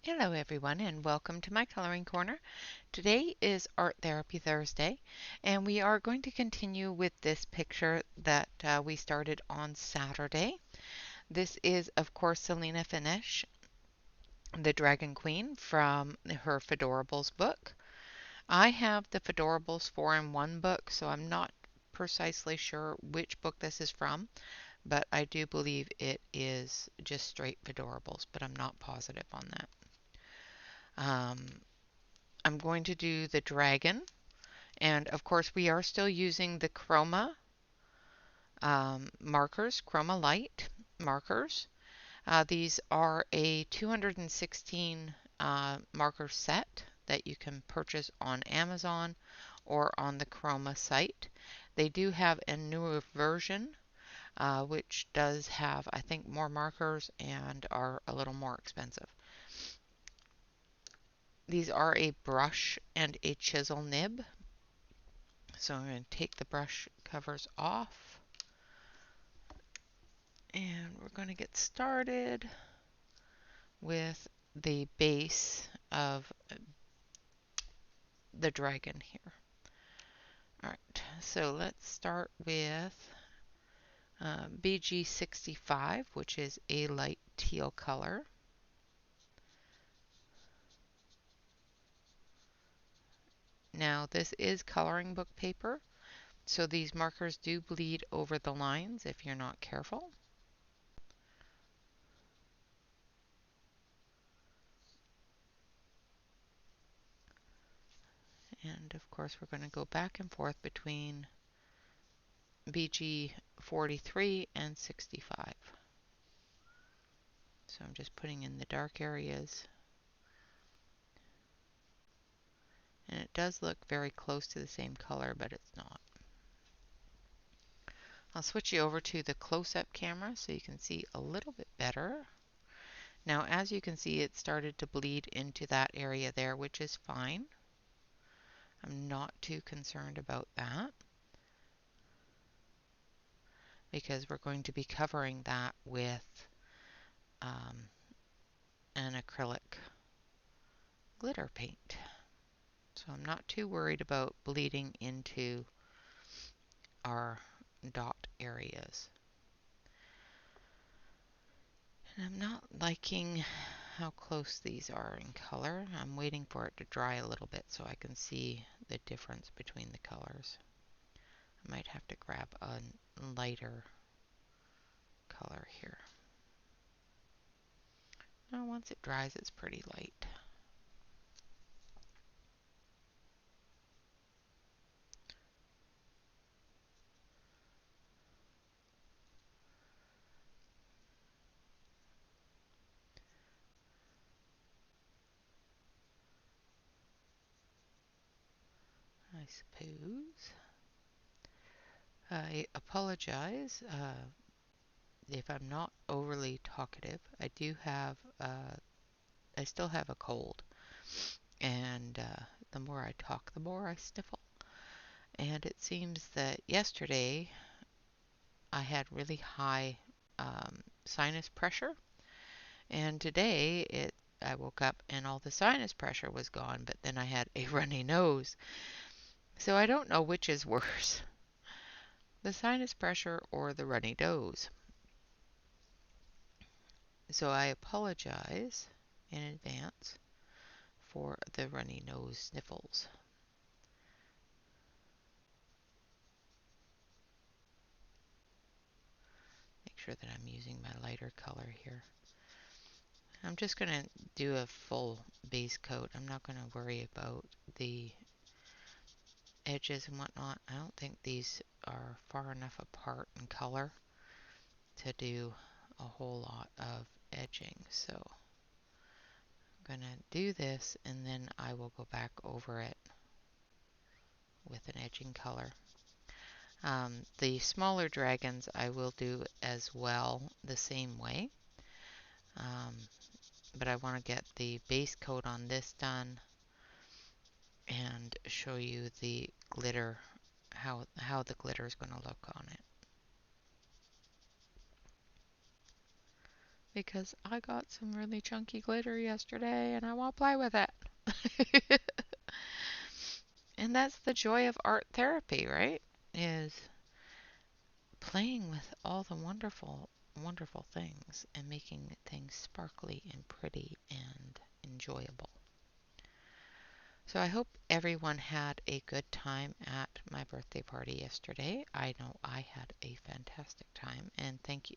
Hello everyone and welcome to my coloring corner. Today is Art Therapy Thursday and we are going to continue with this picture that we started on Saturday. This is of course Selena Finish, the Dragon Queen from her Fedorables book. I have the Fedorables 4-in-1 book, so I'm not precisely sure which book this is from, but I do believe it is just straight Fedorables, but I'm not positive on that. I'm going to do the dragon, and of course we are still using the chroma markers, chroma light markers. These are a 216 marker set that you can purchase on Amazon or on the chroma site. They do have a newer version which does have, I think, more markers and are a little more expensive. These are a brush and a chisel nib. So I'm going to take the brush covers off and we're going to get started with the base of the dragon here. Alright, so let's start with BG65, which is a light teal color. Now this is coloring book paper, so these markers do bleed over the lines if you're not careful. And of course we're going to go back and forth between BG 43 and 65. So I'm just putting in the dark areas. And it does look very close to the same color, but it's not. I'll switch you over to the close-up camera so you can see a little bit better. Now, as you can see, it started to bleed into that area there, which is fine. I'm not too concerned about that because we're going to be covering that with an acrylic glitter paint. So I'm not too worried about bleeding into our dot areas. And I'm not liking how close these are in color. I'm waiting for it to dry a little bit so I can see the difference between the colors. I might have to grab a lighter color here. Now once it dries, it's pretty light. I suppose. I apologize if I'm not overly talkative. I still have a cold, and the more I talk, the more I sniffle. And it seems that yesterday I had really high sinus pressure, and today I woke up and all the sinus pressure was gone, but then I had a runny nose. So I don't know which is worse, the sinus pressure or the runny nose. So I apologize in advance for the runny nose sniffles. Make sure that I'm using my lighter color here. I'm just going to do a full base coat. I'm not going to worry about the edges and whatnot. I don't think these are far enough apart in color to do a whole lot of edging. So I'm going to do this and then I will go back over it with an edging color. The smaller dragons I will do as well the same way. But I want to get the base coat on this done and show you the glitter, how the glitter is going to look on it. because I got some really chunky glitter yesterday and I want to play with it. And that's the joy of art therapy, right? Is playing with all the wonderful, wonderful things and making things sparkly and pretty and enjoyable. So I hope everyone had a good time at my birthday party yesterday. I know I had a fantastic time, and thank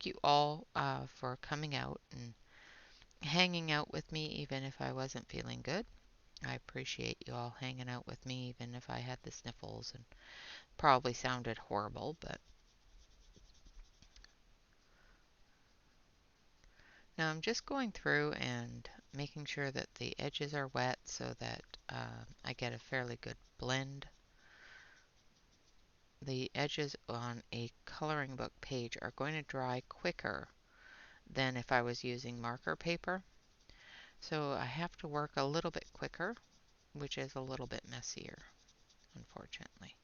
you all for coming out and hanging out with me even if I wasn't feeling good. I appreciate you all hanging out with me even if I had the sniffles and probably sounded horrible, but now I'm just going through and making sure that the edges are wet so that I get a fairly good blend. The edges on a coloring book page are going to dry quicker than if I was using marker paper. So I have to work a little bit quicker, which is a little bit messier, unfortunately.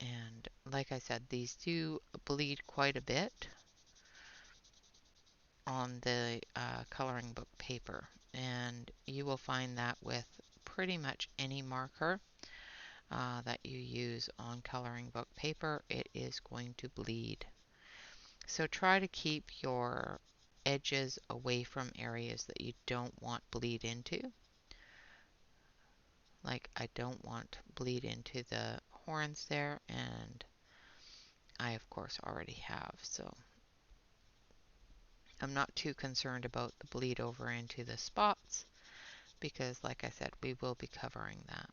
And like I said, these do bleed quite a bit on the coloring book paper. And you will find that with pretty much any marker that you use on coloring book paper, it is going to bleed. So try to keep your edges away from areas that you don't want bleed into. Like I don't want bleed into the horns there, and I of course already have, so I'm not too concerned about the bleed over into the spots because like I said, we will be covering that.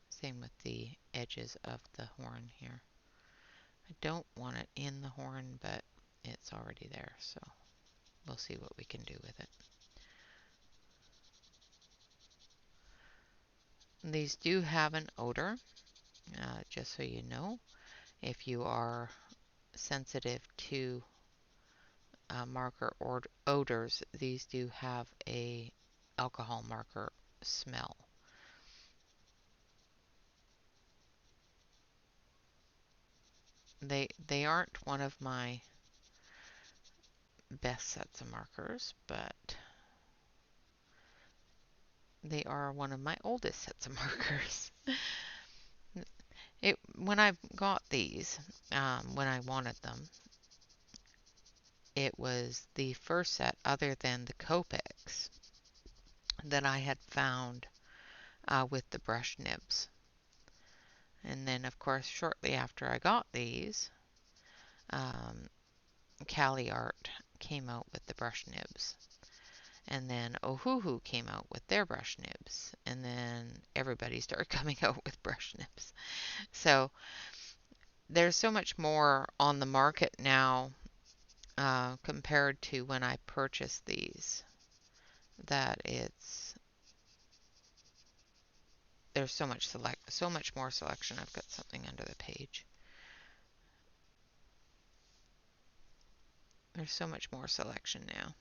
Same with the edges of the horn here. I don't want it in the horn, but it's already there, so we'll see what we can do with it. These do have an odor, just so you know. If you are sensitive to marker odors, these do have a alcohol marker smell. They aren't one of my best sets of markers, but they are one of my oldest sets of markers. When I got these, when I wanted them, it was the first set other than the Copics that I had found with the brush nibs. And then, of course, shortly after I got these, um, Cali Art came out with the brush nibs. And then Ohuhu came out with their brush nibs. And then everybody started coming out with brush nibs. So there's so much more on the market now compared to when I purchased these that there's so much more selection. I've got something under the page. There's so much more selection now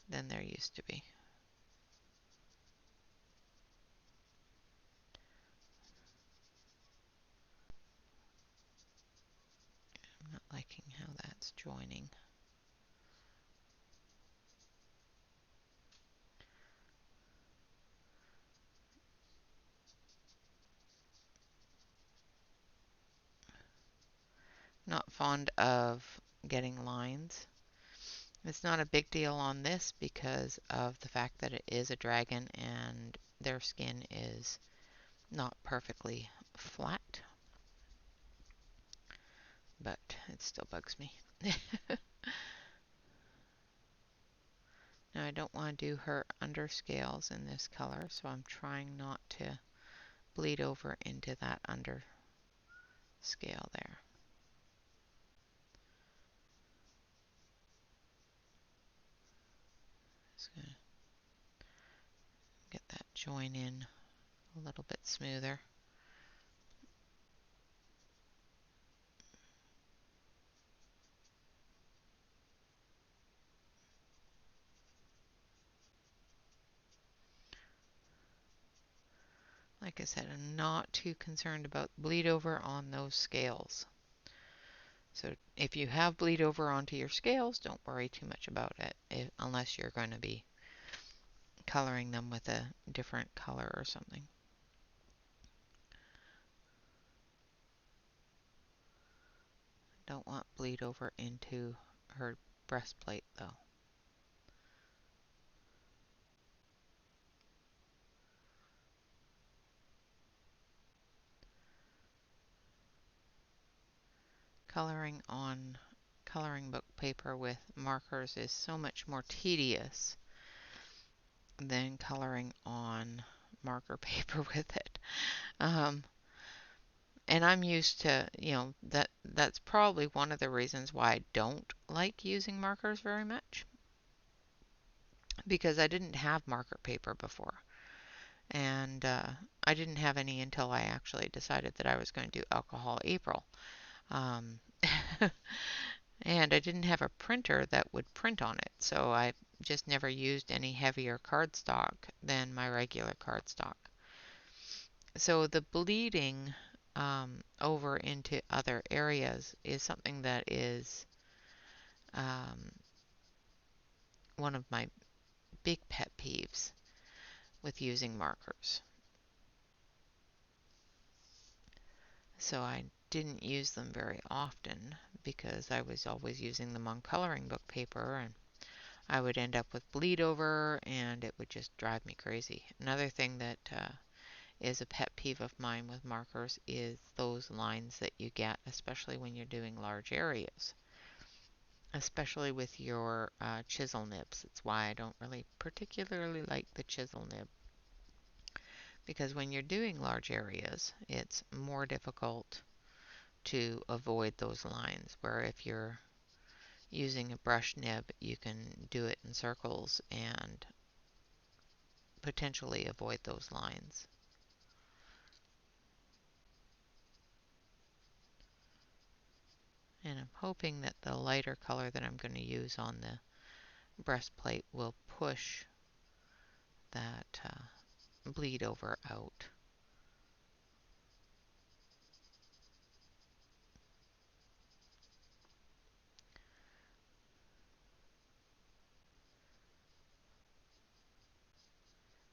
than there used to be. I'm not liking how that's joining. Not fond of getting lines. It's not a big deal on this because of the fact that it is a dragon and their skin is not perfectly flat. But it still bugs me. Now I don't want to do her underscales in this color, so I'm trying not to bleed over into that underscale there. Just going to get that join in a little bit smoother. Like I said, I'm not too concerned about bleed over on those scales. So if you have bleed over onto your scales, don't worry too much about it unless you're going to be coloring them with a different color or something. Don't want bleed over into her breastplate though. Coloring on coloring book paper with markers is so much more tedious than coloring on marker paper with it. Um, and I'm used to, that's probably one of the reasons why I don't like using markers very much, because I didn't have marker paper before. And I didn't have any until I actually decided that I was going to do alcohol April. Um, and I didn't have a printer that would print on it, so I just never used any heavier cardstock than my regular cardstock. So the bleeding over into other areas is something that is um, one of my big pet peeves with using markers. So I didn't use them very often because I was always using them on coloring book paper, and I would end up with bleed over and it would just drive me crazy. Another thing that is a pet peeve of mine with markers is those lines that you get, especially when you're doing large areas, especially with your chisel nibs. It's why I don't really particularly like the chisel nib, because when you're doing large areas, it's more difficult to avoid those lines, where if you're using a brush nib, you can do it in circles and potentially avoid those lines. And I'm hoping that the lighter color that I'm going to use on the breastplate will push that bleed over out.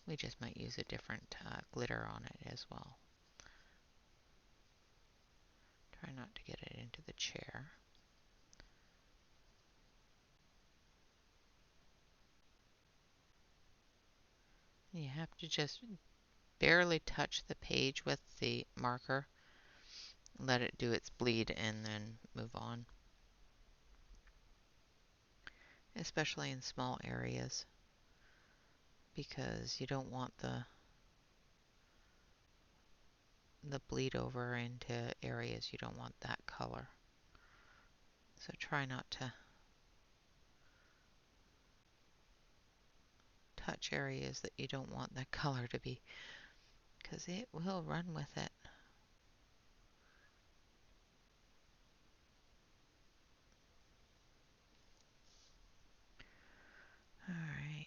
We just might use a different glitter on it as well. Try not to get it into the chair. You have to just barely touch the page with the marker, let it do its bleed, and then move on. Especially in small areas, because you don't want the bleed over into areas you don't want that color. So try not to touch areas that you don't want that color to be, because it will run with it. Alright.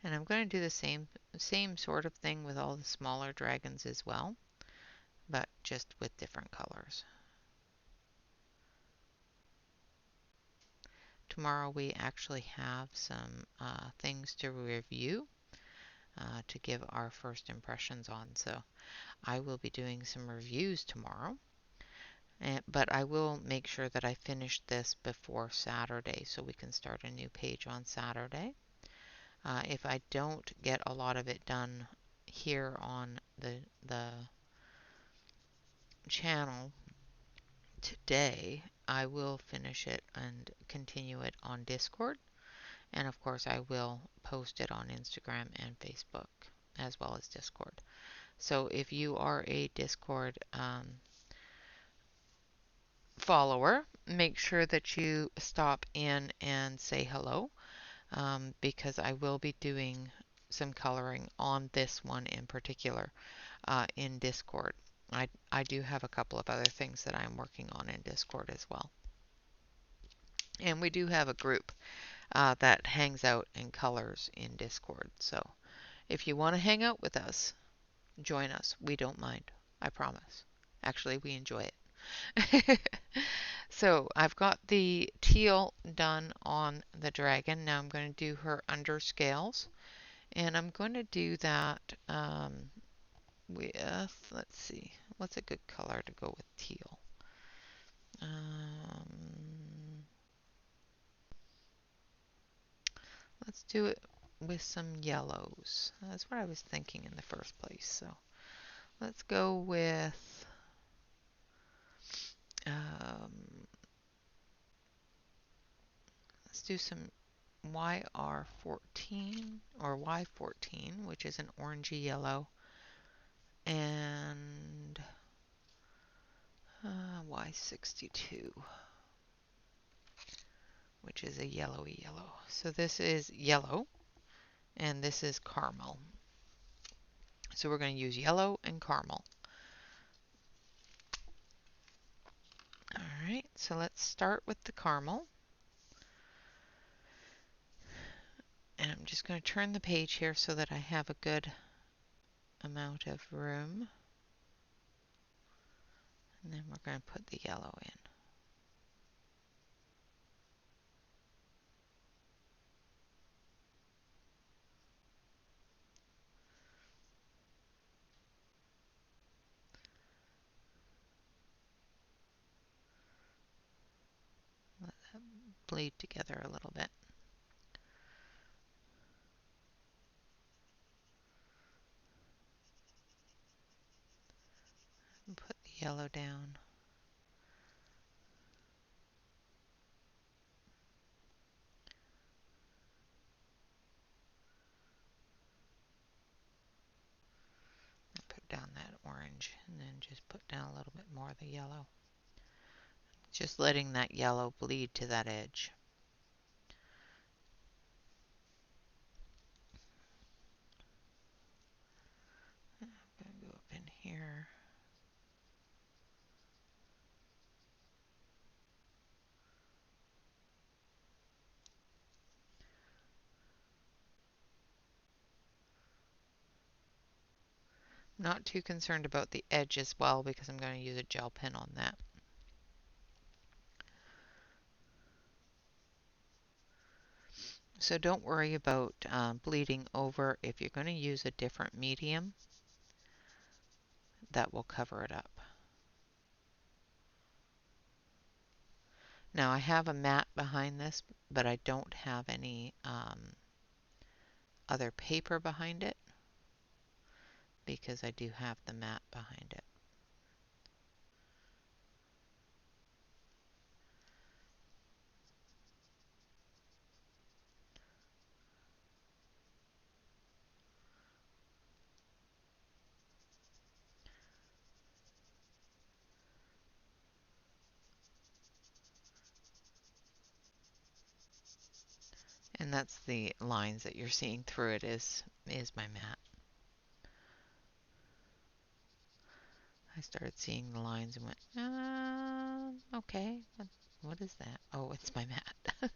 And I'm going to do the same sort of thing with all the smaller dragons as well, but just with different colors. Tomorrow we actually have some things to review to give our first impressions on. So I will be doing some reviews tomorrow, but I will make sure that I finish this before Saturday so we can start a new page on Saturday. If I don't get a lot of it done here on the channel today, I will finish it and continue it on Discord. And of course, I will post it on Instagram and Facebook as well as Discord. So if you are a Discord follower, make sure that you stop in and say hello, because I will be doing some coloring on this one in particular in Discord. I do have a couple of other things that I'm working on in Discord as well. And we do have a group that hangs out and colors in Discord. So If you want to hang out with us, join us. We don't mind. I promise. Actually, we enjoy it. So I've got the teal done on the dragon. Now I'm going to do her underscales. And I'm going to do that with, let's see, what's a good color to go with teal? Let's do it with some yellows. That's what I was thinking in the first place. So let's go with let's do some YR14 or Y14, which is an orangey yellow, and Y62, which is a yellowy yellow. So this is yellow, and this is caramel. So we're going to use yellow and caramel. Alright, so let's start with the caramel. And I'm just going to turn the page here so that I have a good amount of room. And then we're going to put the yellow in. Let that bleed together a little bit. And put the yellow down. And put down that orange, and then just put down a little bit more of the yellow. Just letting that yellow bleed to that edge. I'm going to go up in here. Not too concerned about the edge as well because I'm going to use a gel pen on that. So don't worry about bleeding over. If you're going to use a different medium, that will cover it up. Now I have a mat behind this, but I don't have any other paper behind it because I do have the mat behind it. And that's the lines that you're seeing through it is my mat. I started seeing the lines and went, okay, what is that? Oh, it's my mat.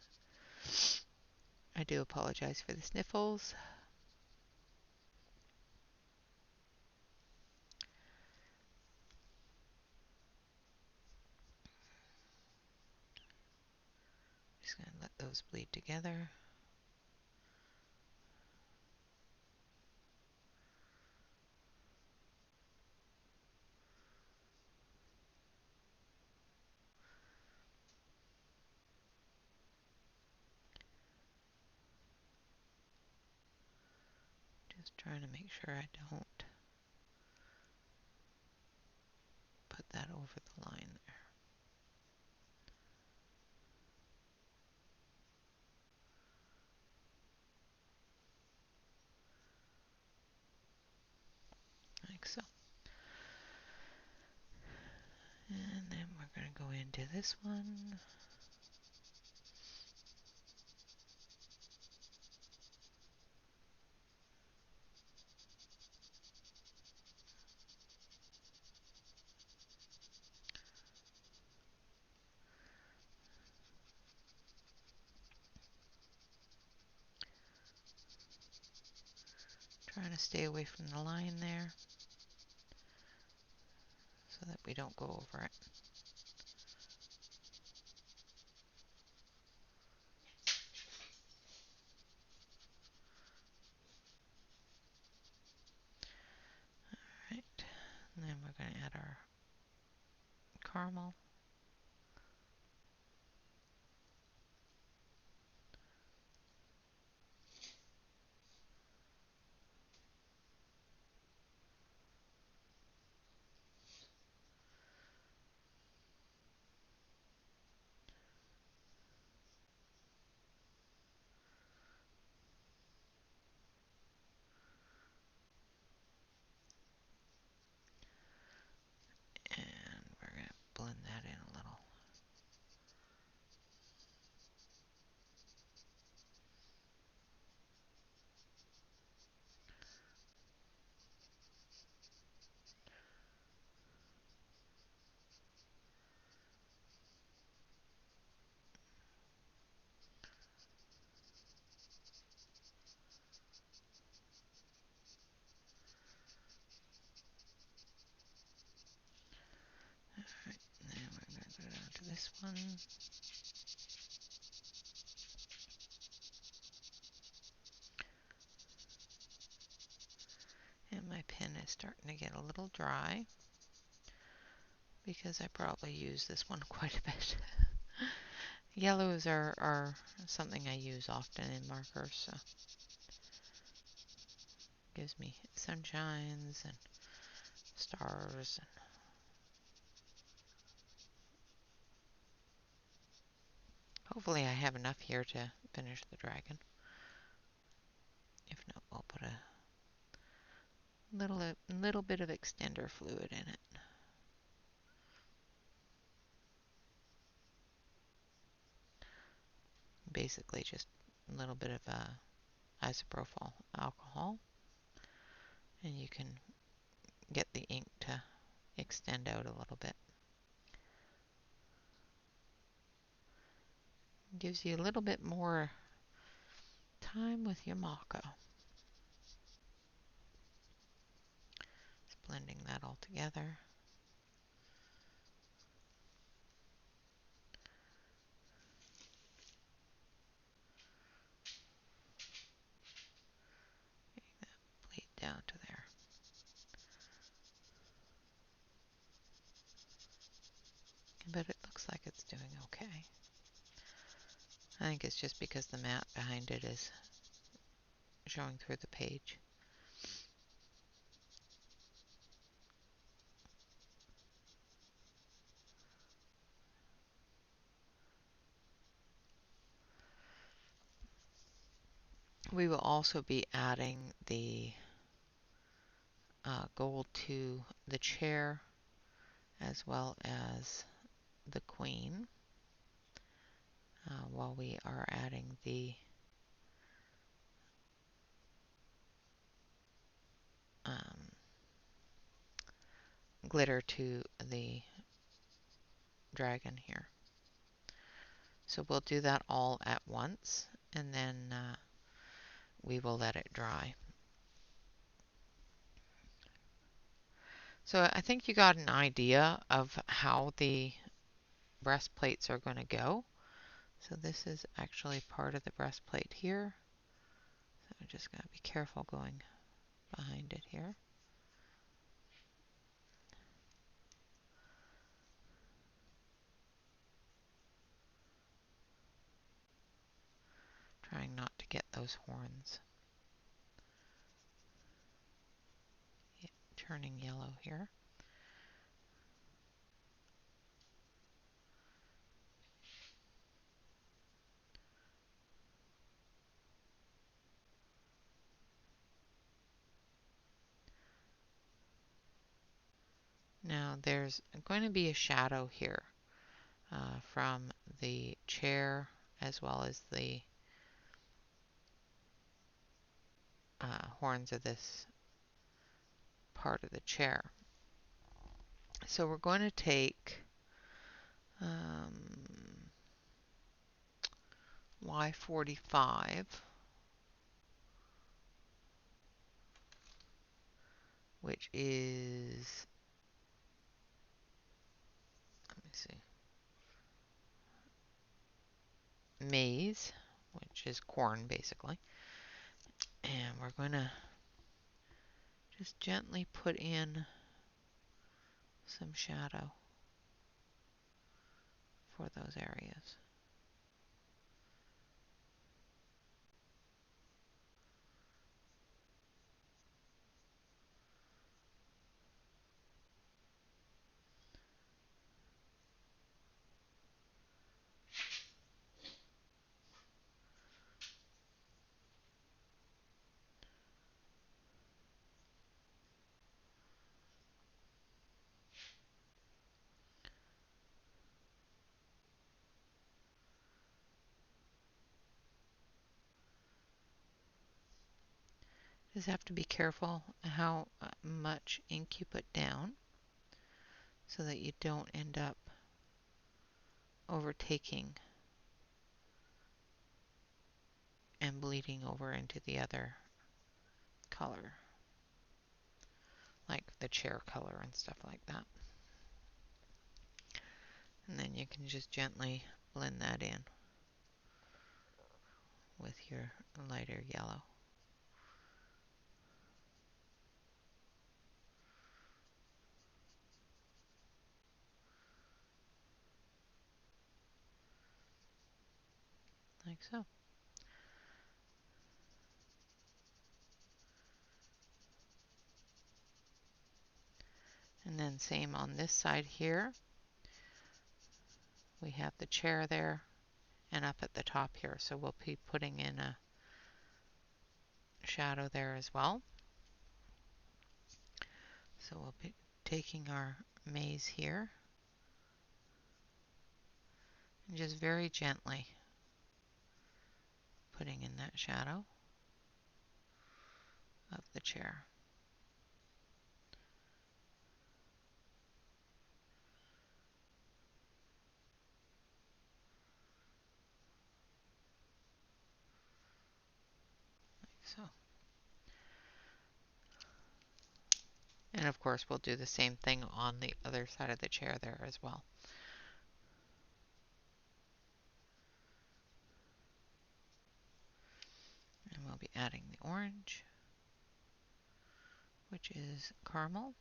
I do apologize for the sniffles. Just going to let those bleed together. Just trying to make sure I don't put that over the line there. Like so. And then we're going to go into this one. Trying to stay away from the line there so that we don't go over it. Alright, and then we're going to add our caramel. And we're going to blend that in a little. Alright, now we're going to go down to this one. And my pen is starting to get a little dry because I probably use this one quite a bit. Yellows are something I use often in markers, so gives me sunshines and stars. Hopefully I have enough here to finish the dragon. If not, I'll put a little bit of extender fluid in it. Basically just a little bit of isopropyl alcohol, and you can get the ink to extend out a little bit. Gives you a little bit more time with your Mako. Just blending that all together. Getting that bleed down to there. But it looks like it's doing okay. I think it's just because the matte behind it is showing through the page. We will also be adding the gold to the chair as well as the queen while we are adding the glitter to the dragon here. So we'll do that all at once, and then we will let it dry. So I think you got an idea of how the breastplates are going to go. So this is actually part of the breastplate here. So I'm just going to be careful going behind it here. Trying not to get those horns. Yeah, turning yellow here. Now there's going to be a shadow here from the chair as well as the horns of this part of the chair. So we're going to take Y45 which is, let me see, maize, which is corn basically. And we're going to just gently put in some shadow for those areas. Just have to be careful how much ink you put down so that you don't end up overtaking and bleeding over into the other color, like the chair color and stuff like that. And then you can just gently blend that in with your lighter yellow. Like so. And then same on this side here. We have the chair there and up at the top here, so we'll be putting in a shadow there as well. So we'll be taking our maze here and just very gently putting in that shadow of the chair. Like so. And of course we'll do the same thing on the other side of the chair there as well. And we'll be adding the orange, which is caramel.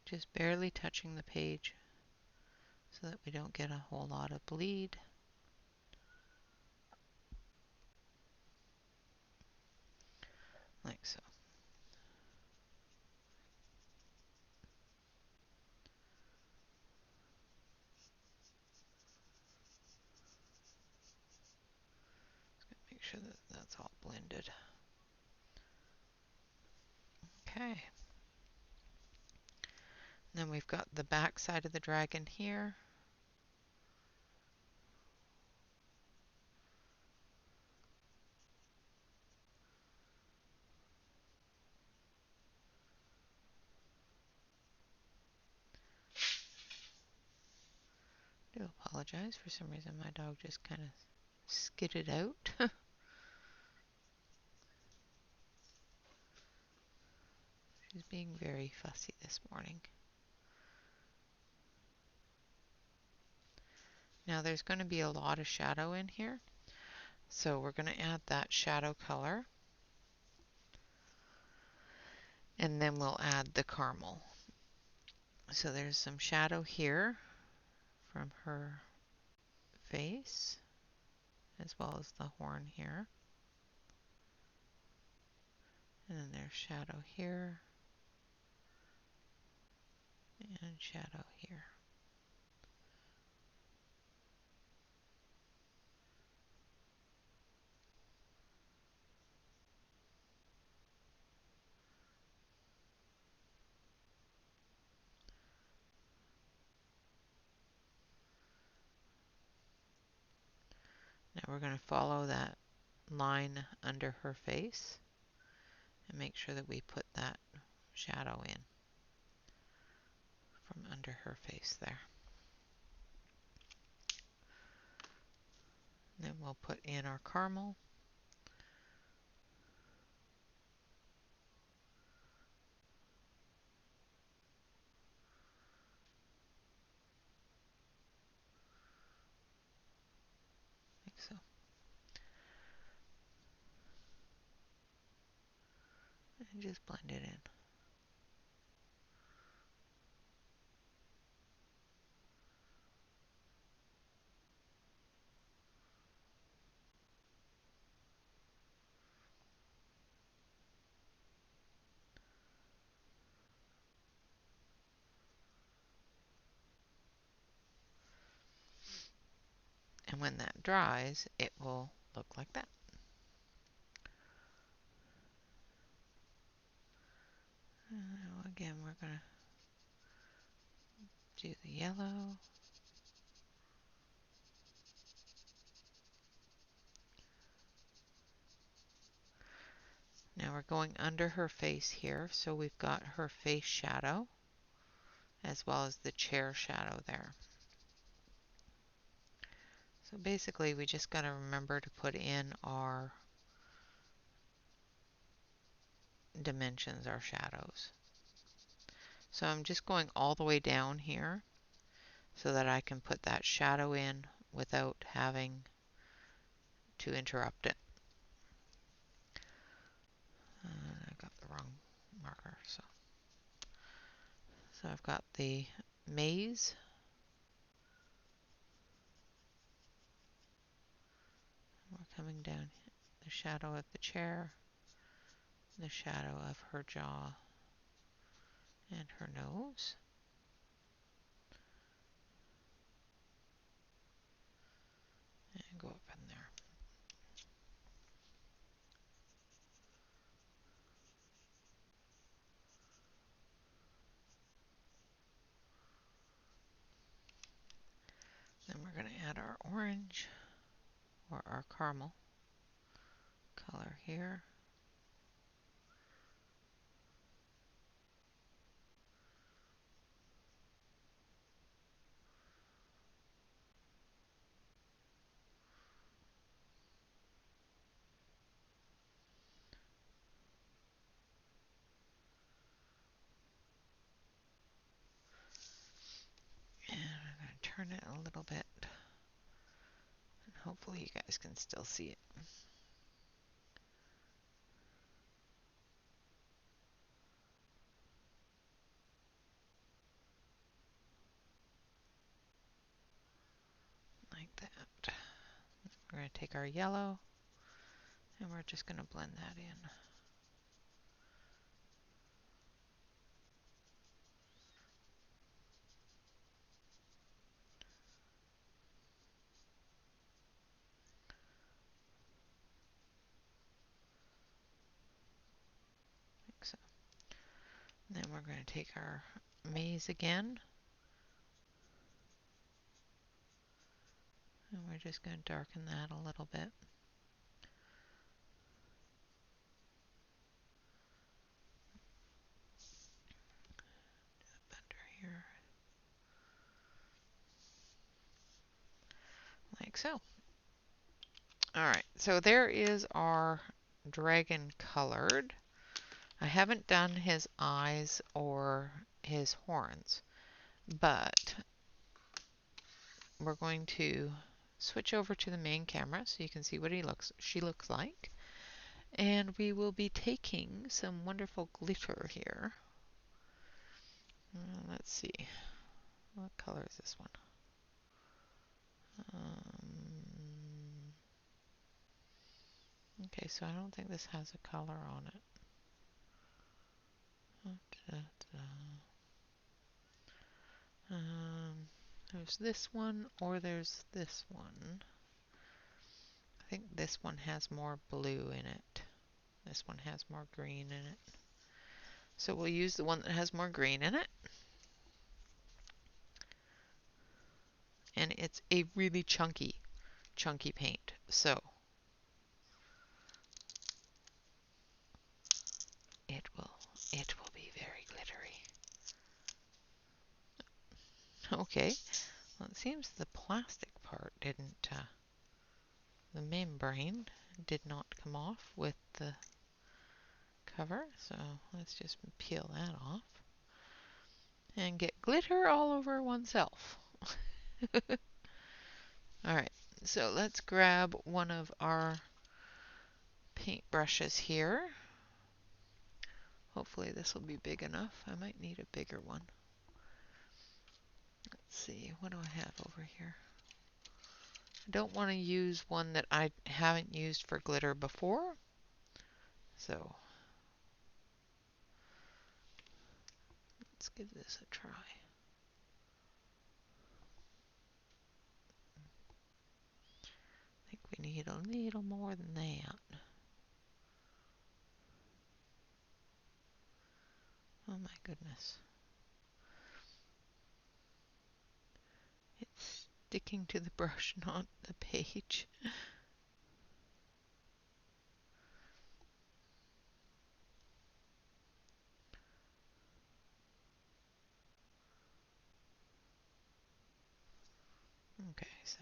Just barely touching the page so that we don't get a whole lot of bleed. Like so. Make sure that that's all blended. Okay. Then we've got the back side of the dragon here. I do apologize. For some reason my dog just kind of skidded out. She's being very fussy this morning. Now there's going to be a lot of shadow in here, so we're going to add that shadow color, and then we'll add the caramel. So there's some shadow here from her face, as well as the horn here. And then there's shadow here, and shadow here. Now we're going to follow that line under her face and make sure that we put that shadow in from under under her face there. And then we'll put in our caramel. Like so. And just blend it in. And when that dries, it will look like that. Now again, we're going to do the yellow. Now we're going under her face here, so we've got her face shadow as well as the chair shadow there. So basically we just got to remember to put in our dimensions, our shadows. So I'm just going all the way down here so that I can put that shadow in without having to interrupt it. I got the wrong marker, so I've got the maze. We're coming down the shadow of the chair, the shadow of her jaw and her nose. And go up in there. Then we're going to add our orange or our caramel color here. And I'm going to turn it a little bit. And hopefully you guys can still see it. Like that. We're going to take our yellow and we're just going to blend that in. Like so. And then we're going to take our maze again. And we're just going to darken that a little bit. Under here. Like so. Alright, so there is our dragon colored. I haven't done his eyes or his horns, but we're going to switch over to the main camera so you can see what she looks like. And we will be taking some wonderful glitter here. Let's see. What color is this one? Okay, so I don't think this has a color on it. There's this one or there's this one. I think this one has more blue in it. This one has more green in it. So we'll use the one that has more green in it. And it's a really chunky paint. So it will be very glittery. Okay, well, it seems the plastic part didn't, the membrane did not come off with the cover, so let's just peel that off and get glitter all over oneself. Alright, so let's grab one of our paint brushes here. Hopefully this will be big enough. I might need a bigger one. Let's see, what do I have over here? I don't want to use one that I haven't used for glitter before. So let's give this a try. I think we need a little more than that. Oh my goodness. It's sticking to the brush, not the page. Okay, so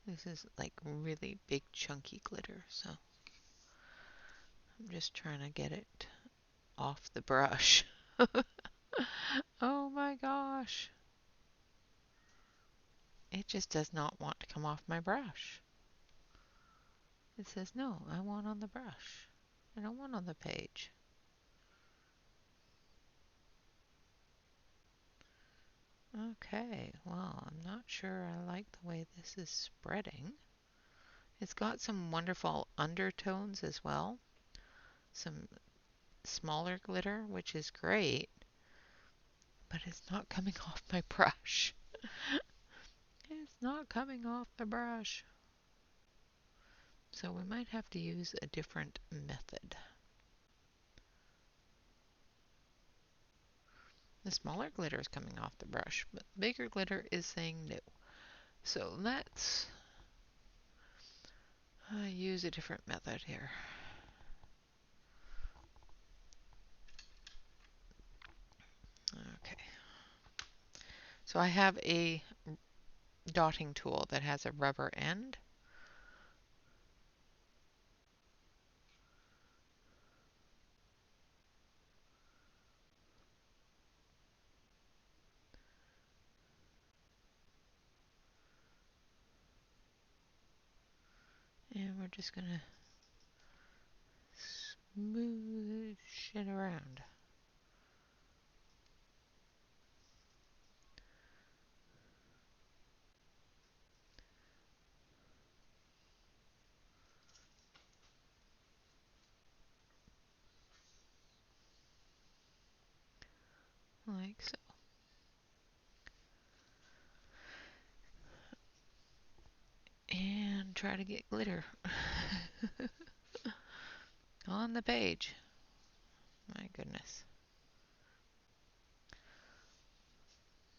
this is like really big chunky glitter, so I'm just trying to get it off the brush. Oh my gosh. It just does not want to come off my brush. It says, no, I want on the brush. I don't want on the page. Okay, well, I'm not sure I like the way this is spreading. It's got some wonderful undertones as well. Some smaller glitter, which is great. But it's not coming off my brush. It's not coming off the brush. So we might have to use a different method. The smaller glitter is coming off the brush, but the bigger glitter is saying no. So let's use a different method here. Okay. So I have a dotting tool that has a rubber end. And we're just going to smoosh it around. Like so. And try to get glitter on the page. My goodness.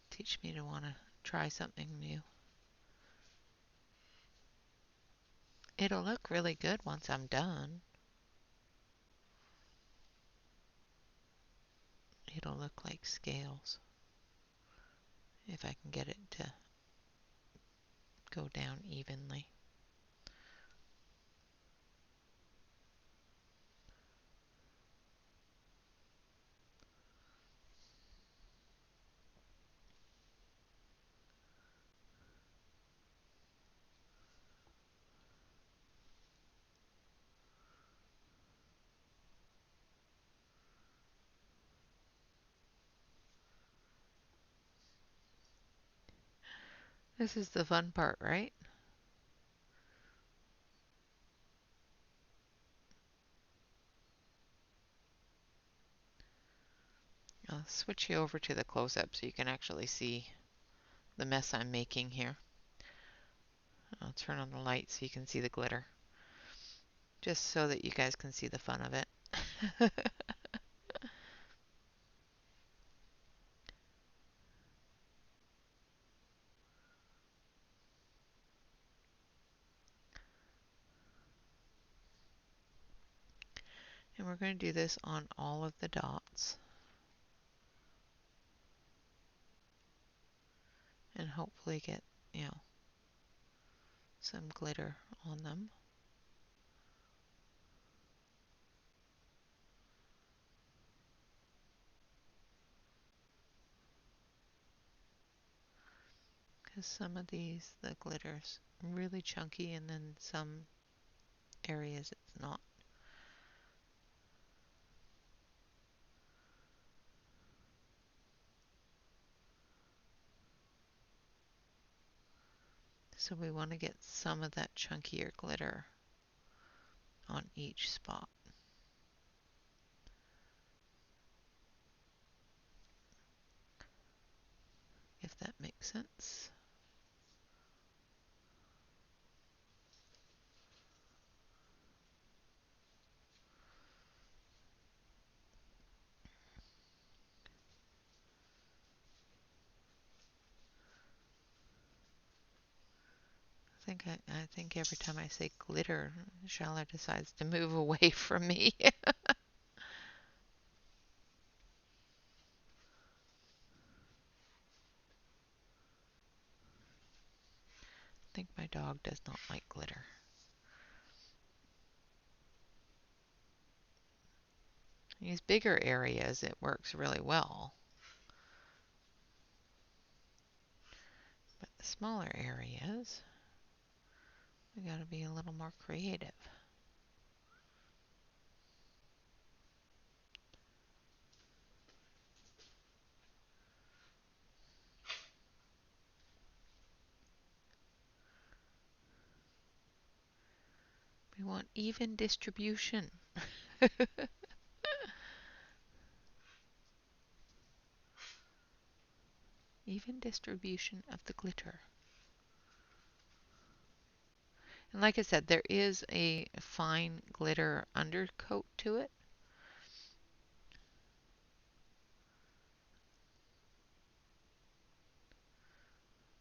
Teach me to want to try something new. It'll look really good once I'm done. It'll look like scales if I can get it to go down evenly. This is the fun part, right? I'll switch you over to the close-up so you can actually see the mess I'm making here. I'll turn on the light so you can see the glitter. Just so that you guys can see the fun of it. And we're going to do this on all of the dots. And hopefully get, some glitter on them. Because some of these, the glitter's really chunky, and then some areas it's not. So we want to get some of that chunkier glitter on each spot. If that makes sense. I think every time I say glitter, Shala decides to move away from me. I think my dog does not like glitter. These bigger areas, it works really well. But the smaller areas, we got to be a little more creative. We want even distribution. Even distribution of the glitter. And like I said, there is a fine glitter undercoat to it.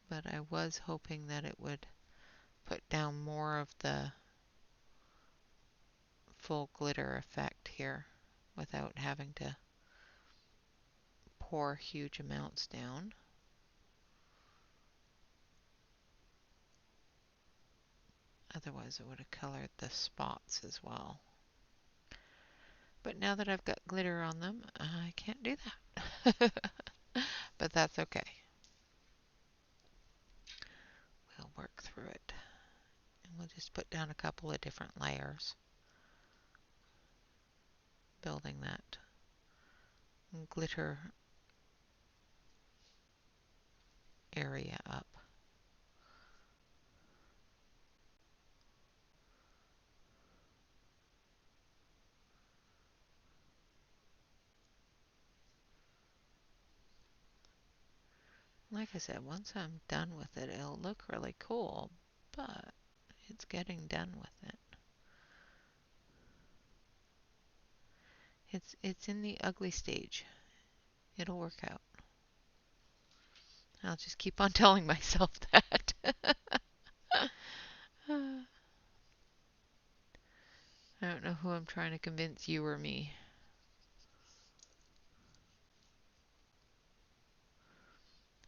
But I was hoping that it would put down more of the full glitter effect here without having to pour huge amounts down. Otherwise it would have colored the spots as well. But now that I've got glitter on them, I can't do that. But that's okay. We'll work through it. And we'll just put down a couple of different layers, building that glitter area up. Like I said, once I'm done with it, it'll look really cool, but it's getting done with it. It's in the ugly stage. It'll work out. I'll just keep on telling myself that. I don't know who I'm trying to convince, you or me.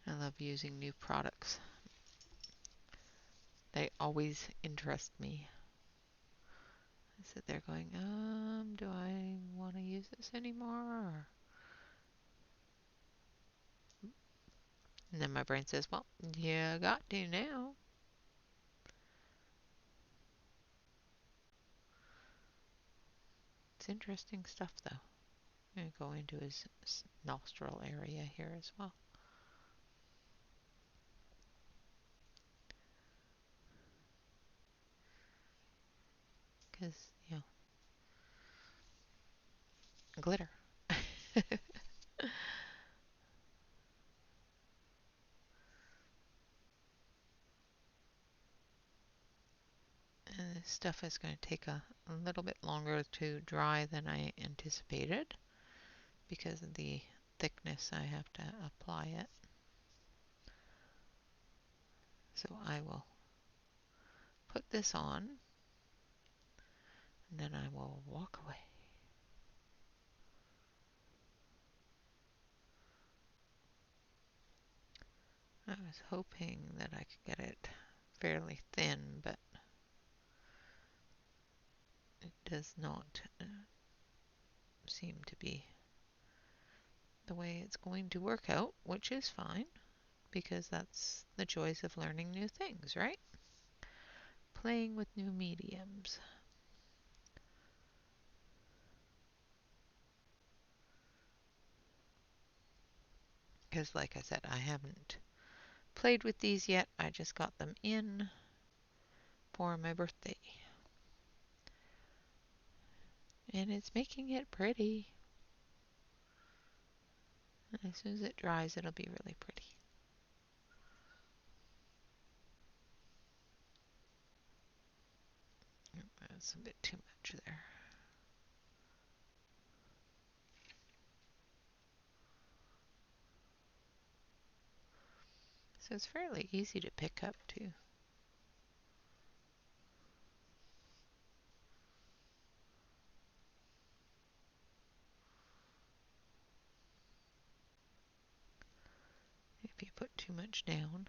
I love using new products. They always interest me. I sit there going, do I want to use this anymore? And then my brain says, well, you got to now. It's interesting stuff, though. I'm going to go into his nostril area here as well. Because, glitter. And this stuff is going to take a little bit longer to dry than I anticipated because of the thickness I have to apply it. So I will put this on, and then I will walk away. was hoping that I could get it fairly thin, but it does not seem to be the way it's going to work out, which is fine, because that's the joys of learning new things, right? Playing with new mediums. Because like I said, I haven't played with these yet. I just got them in for my birthday. And it's making it pretty. And as soon as it dries, it'll be really pretty. That's a bit too much there. So it's fairly easy to pick up too. If you put too much down.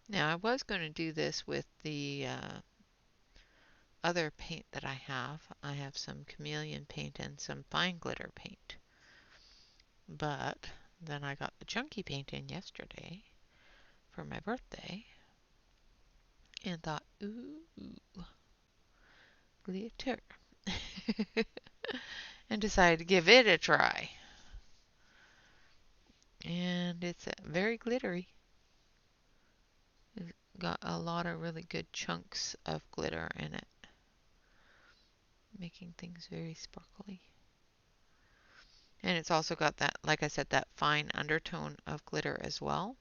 Now I was going to do this with the other paint that I have. I have some chameleon paint and some fine glitter paint. But then I got the chunky paint in yesterday for my birthday and thought, ooh, glitter. And decided to give it a try. And it's very glittery. It's got a lot of really good chunks of glitter in it, making things very sparkly. And it's also got that, like I said, that fine undertone of glitter as well.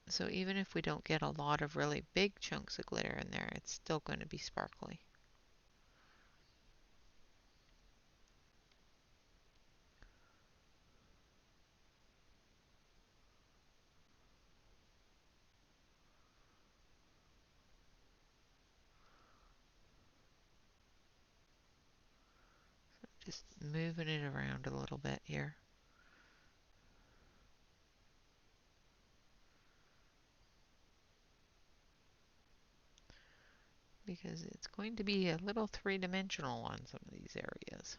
So even if we don't get a lot of really big chunks of glitter in there, it's still going to be sparkly. Just moving it around a little bit here. Because it's going to be a little three-dimensional on some of these areas.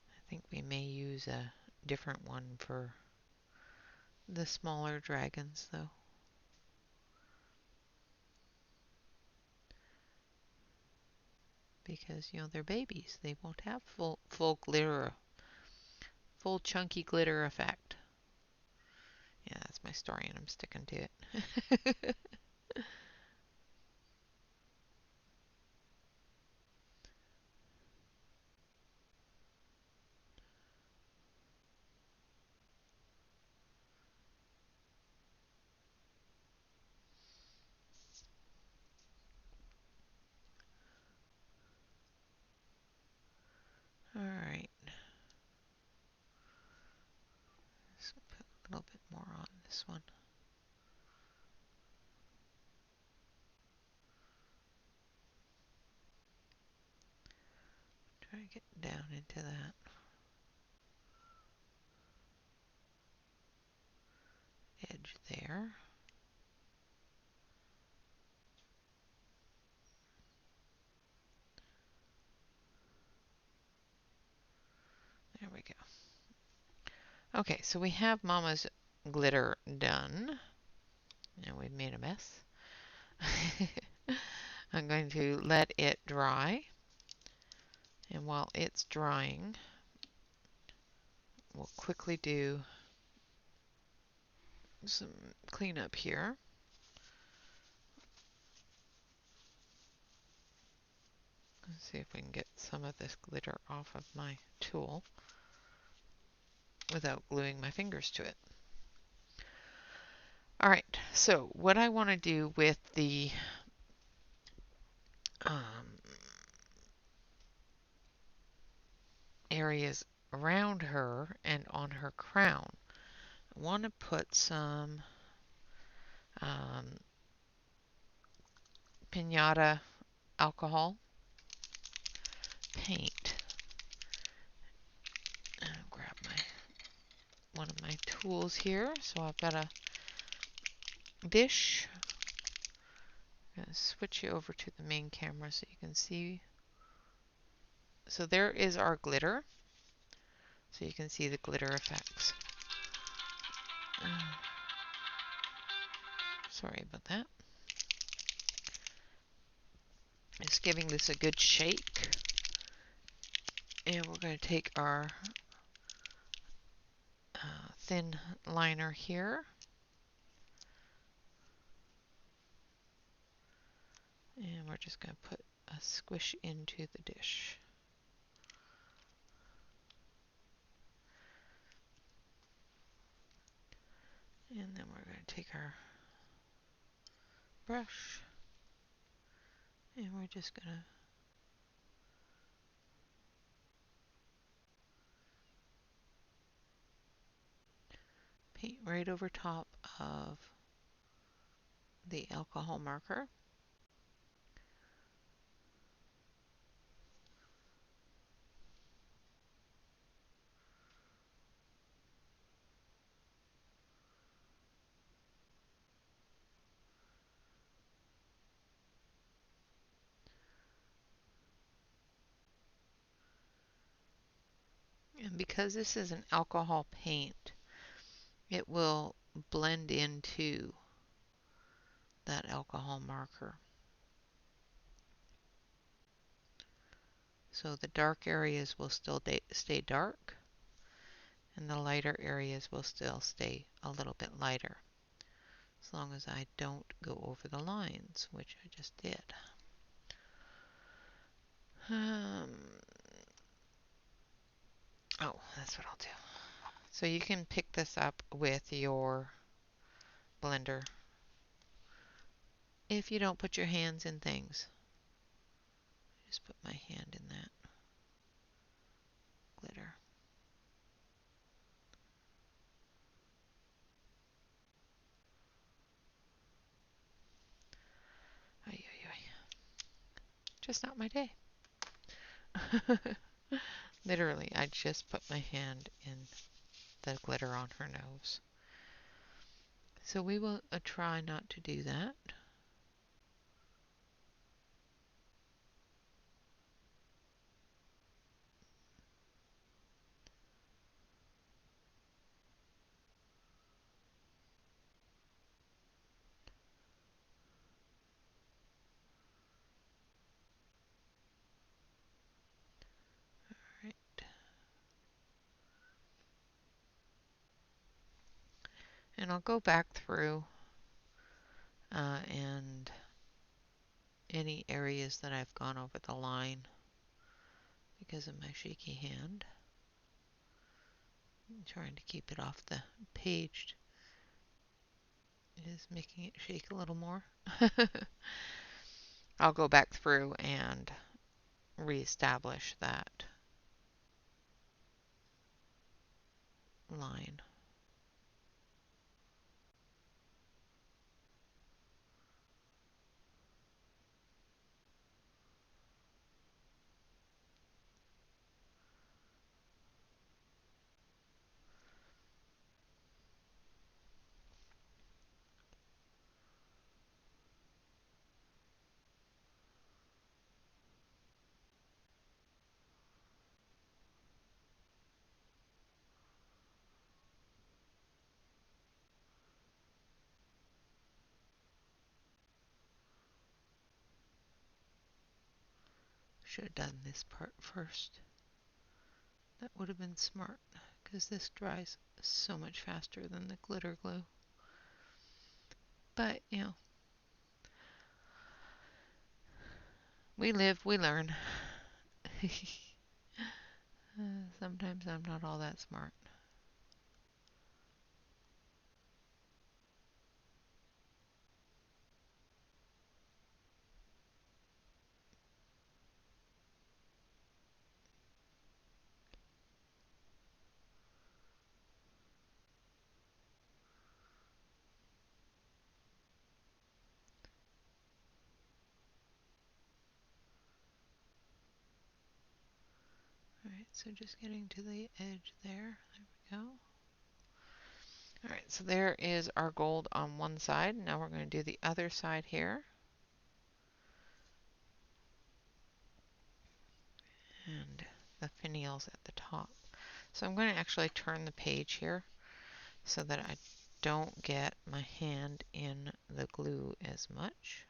I think we may use a different one for the smaller dragons, though. Because, you know, they're babies. They won't have full glitter, full chunky glitter effect. Yeah, that's my story, and I'm sticking to it. Alright. Let's put a little bit more on this one. Try to get down into that edge there. There we go. Okay, so we have Mama's glitter done. And we've made a mess. I'm going to let it dry. And while it's drying, we'll quickly do some cleanup here. Let's see if we can get some of this glitter off of my tool without gluing my fingers to it. Alright, so what I want to do with the areas around her and on her crown. I want to put some pinata alcohol paint. I'll grab one of my tools here. So I've got a dish. I'm going to switch you over to the main camera so you can see. So there is our glitter. So you can see the glitter effects. Sorry about that. Just giving this a good shake. And we're going to take our thin liner here. And we're just going to put a squish into the dish. And then we're going to take our brush and we're just going to paint right over top of the alcohol marker. And because this is an alcohol paint, it will blend into that alcohol marker. So the dark areas will still stay dark, and the lighter areas will still stay a little bit lighter, as long as I don't go over the lines, which I just did. Oh, that's what I'll do. So you can pick this up with your blender if you don't put your hands in things. Just put my hand in that glitter. Ay, ay, ay. Just not my day. Literally, I just put my hand in the glitter on her nose. So we will try not to do that. Alright. And I'll go back through and any areas that I've gone over the line because of my shaky hand. I'm trying to keep it off the page. It is making it shake a little more. I'll go back through and reestablish that line. Should have done this part first. That would have been smart because this dries so much faster than the glitter glue. But, you know, we live, we learn. Sometimes I'm not all that smart. So just getting to the edge there. There we go. Alright, so there is our gold on one side. Now we're going to do the other side here. And the finials at the top. So I'm going to actually turn the page here so that I don't get my hand in the glue as much.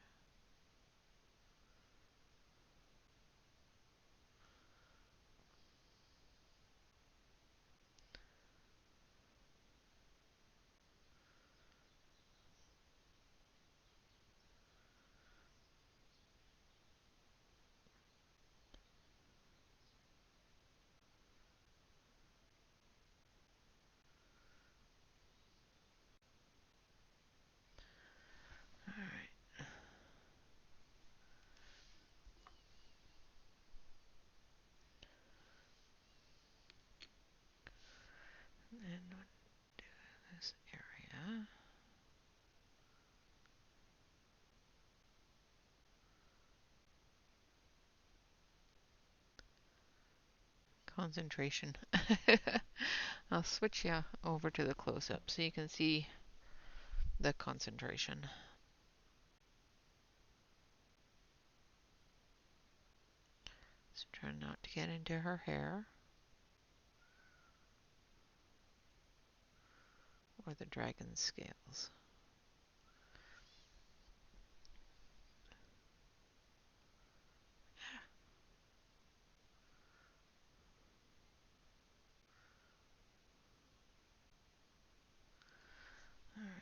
Alright. And we'll do this area. Concentration. I'll switch you over to the close-up so you can see the concentration. So try not to get into her hair or the dragon's scales. Alright.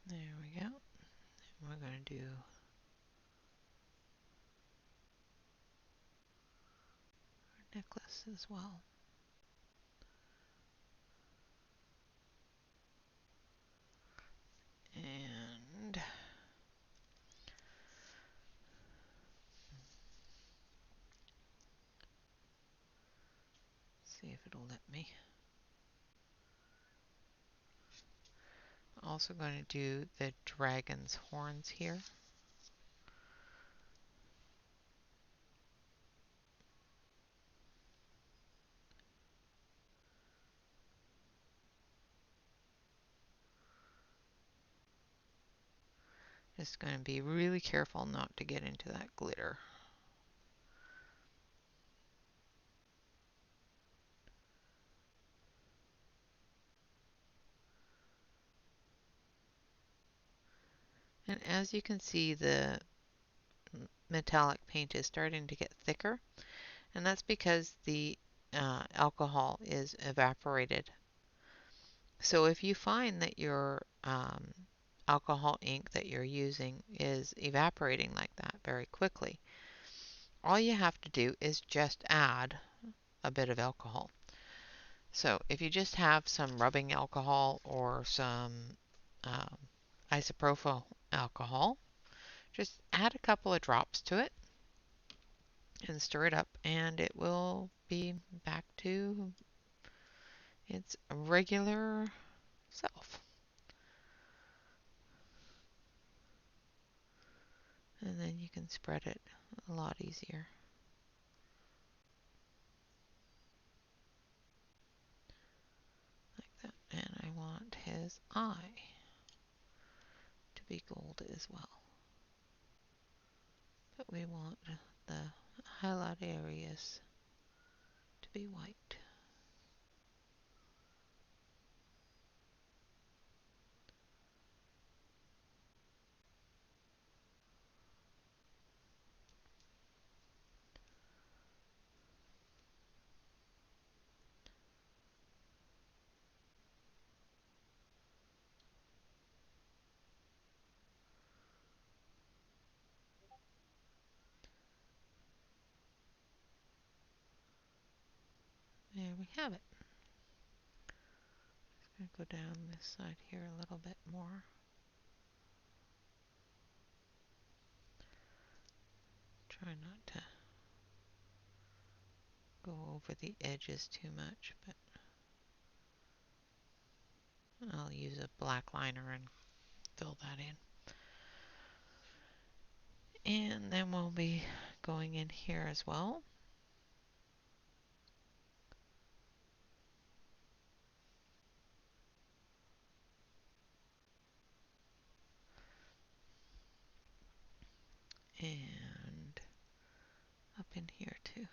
There we go. And we're going to do our necklace as well. And see if it'll let me. Also going to do the dragon's horns here. Just going to be really careful not to get into that glitter. And as you can see, the metallic paint is starting to get thicker, and that's because the alcohol is evaporated. So if you find that your alcohol ink that you're using is evaporating like that very quickly, all you have to do is just add a bit of alcohol. So if you just have some rubbing alcohol or some um, isopropyl alcohol, just add a couple of drops to it and stir it up, and it will be back to its regular self. And then you can spread it a lot easier. Like that. And I want his eye to be gold as well. But we want the highlight areas to be white. there we have it. I'm going to go down this side here a little bit more. Try not to go over the edges too much, but I'll use a black liner and fill that in. And then we'll be going in here as well. And up in here too.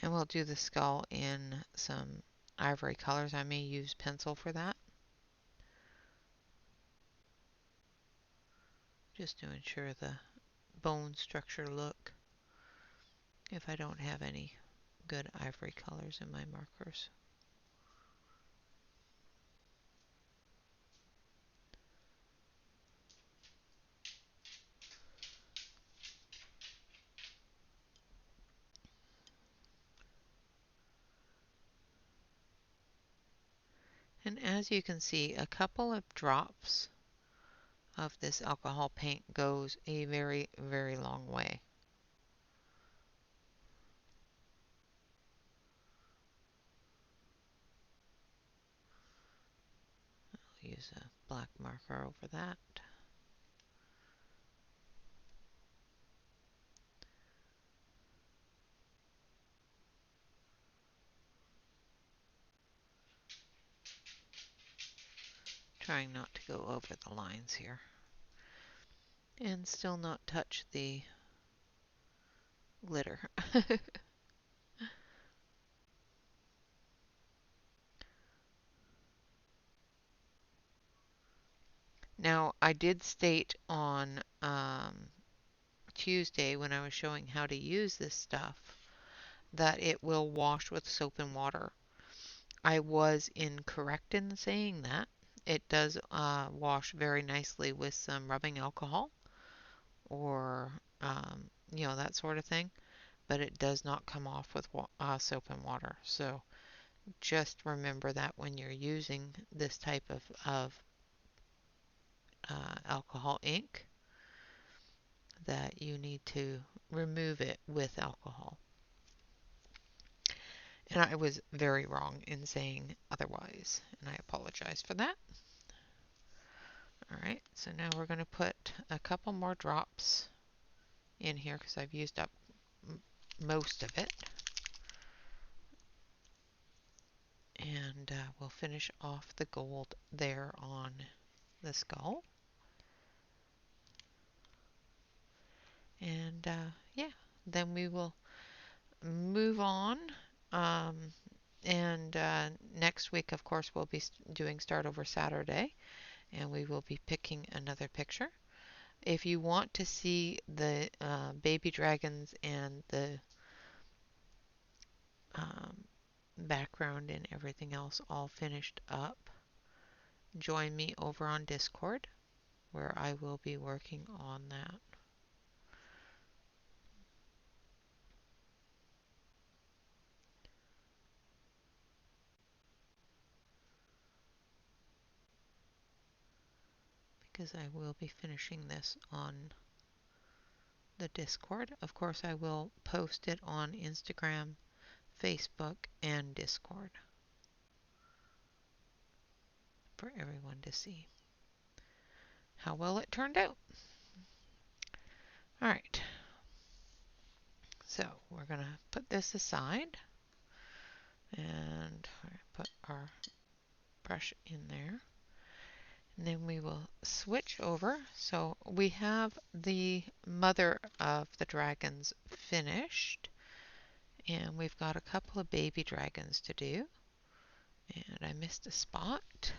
And we'll do the skull in some ivory colors. I may use pencil for that, just to ensure the bone structure look, if I don't have any good ivory colors in my markers. And as you can see, a couple of drops of this alcohol paint goes a very, very long way. I'll use a black marker over that. Trying not to go over the lines here. And still not touch the glitter. Now, I did state on Tuesday when I was showing how to use this stuff that it will wash with soap and water. I was incorrect in saying that. It does wash very nicely with some rubbing alcohol or, that sort of thing, but it does not come off with soap and water. So just remember that when you're using this type of alcohol ink, that you need to remove it with alcohol. And I was very wrong in saying otherwise, and I apologize for that. Alright, so now we're going to put a couple more drops in here because I've used up most of it. And we'll finish off the gold there on the skull. And yeah, then we will move on. And next week, of course, we'll be doing Start Over Saturday, and we will be picking another picture. If you want to see the baby dragons and the background and everything else all finished up, join me over on Discord, where I will be working on that. Because I will be finishing this on the Discord. Of course, I will post it on Instagram, Facebook, and Discord for everyone to see how well it turned out. Alright, so we're going to put this aside and put our brush in there. And then we will switch over. So we have the mother of the dragons finished. And we've got a couple of baby dragons to do. And I missed a spot.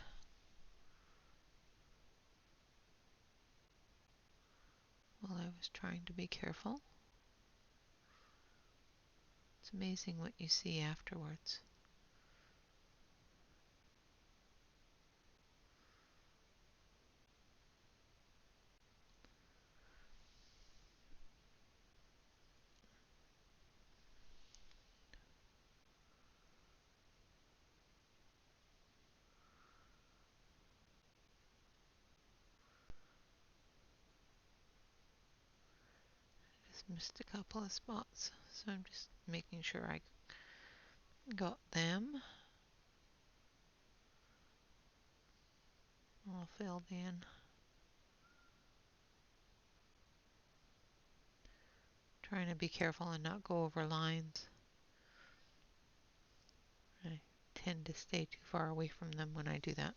I was trying to be careful. It's amazing what you see afterwards. Just missed a couple of spots, so I'm just making sure I got them all filled in. Trying to be careful and not go over lines. I tend to stay too far away from them when I do that.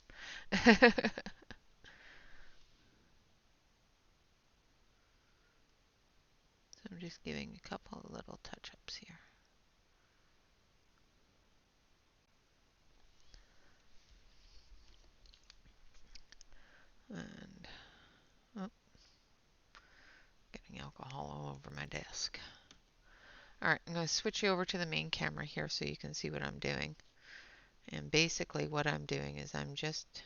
So I'm just giving a couple of little touch-ups here. And oh, getting alcohol all over my desk. Alright, I'm going to switch you over to the main camera here so you can see what I'm doing. And basically what I'm doing is I'm just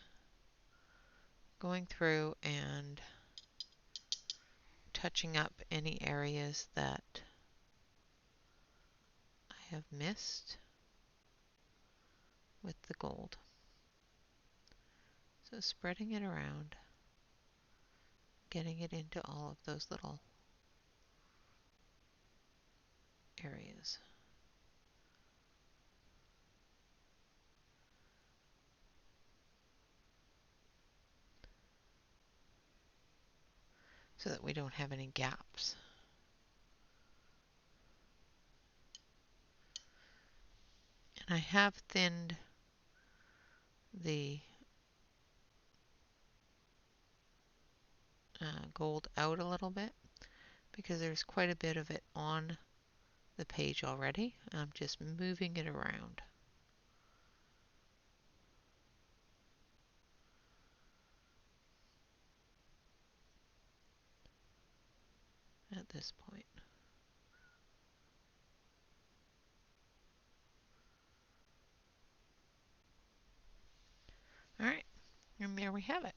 going through and touching up any areas that I have missed with the gold. So spreading it around, getting it into all of those little areas. So that we don't have any gaps. And I have thinned the gold out a little bit because there's quite a bit of it on the page already. I'm just moving it around. At this point. Alright, and there we have it.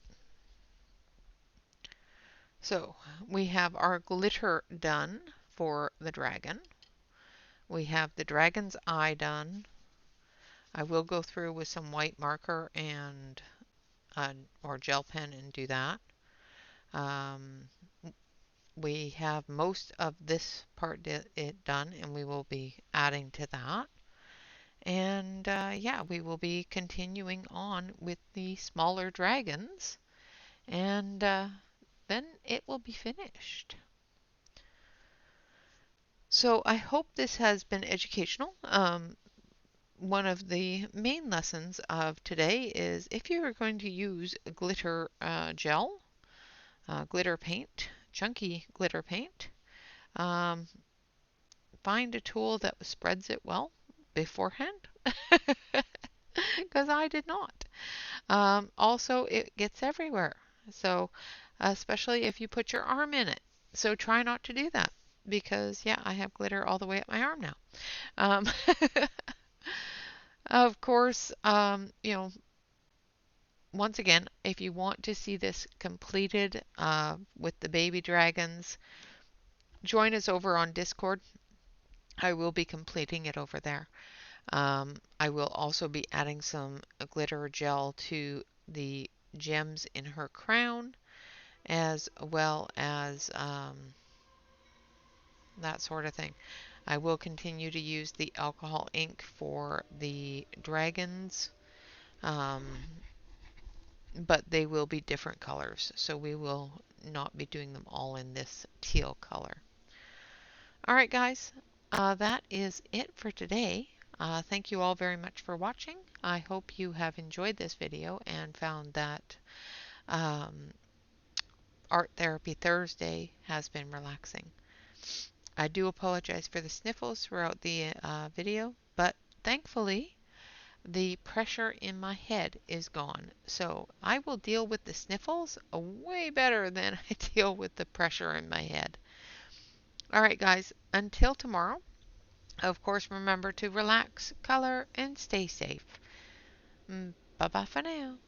So we have our glitter done for the dragon. We have the dragon's eye done. I will go through with some white marker and or gel pen and do that. We have most of this part done, and we will be adding to that. And yeah, we will be continuing on with the smaller dragons, and then it will be finished. So I hope this has been educational. One of the main lessons of today is if you are going to use glitter gel, glitter paint, chunky glitter paint, find a tool that spreads it well beforehand, because I did not. Also, it gets everywhere. So, especially if you put your arm in it. So try not to do that because, yeah, I have glitter all the way up my arm now. Of course, you know, once again, if you want to see this completed with the baby dragons, join us over on Discord. I will be completing it over there. I will also be adding some glitter gel to the gems in her crown, as well as that sort of thing. I will continue to use the alcohol ink for the dragons, but they will be different colors, so we will not be doing them all in this teal color. Alright guys, that is it for today. Thank you all very much for watching. I hope you have enjoyed this video and found that Art Therapy Thursday has been relaxing. I do apologize for the sniffles throughout the video, but thankfully the pressure in my head is gone. So I will deal with the sniffles way better than I deal with the pressure in my head. All right, guys, until tomorrow, of course, remember to relax, color, and stay safe. Bye bye for now.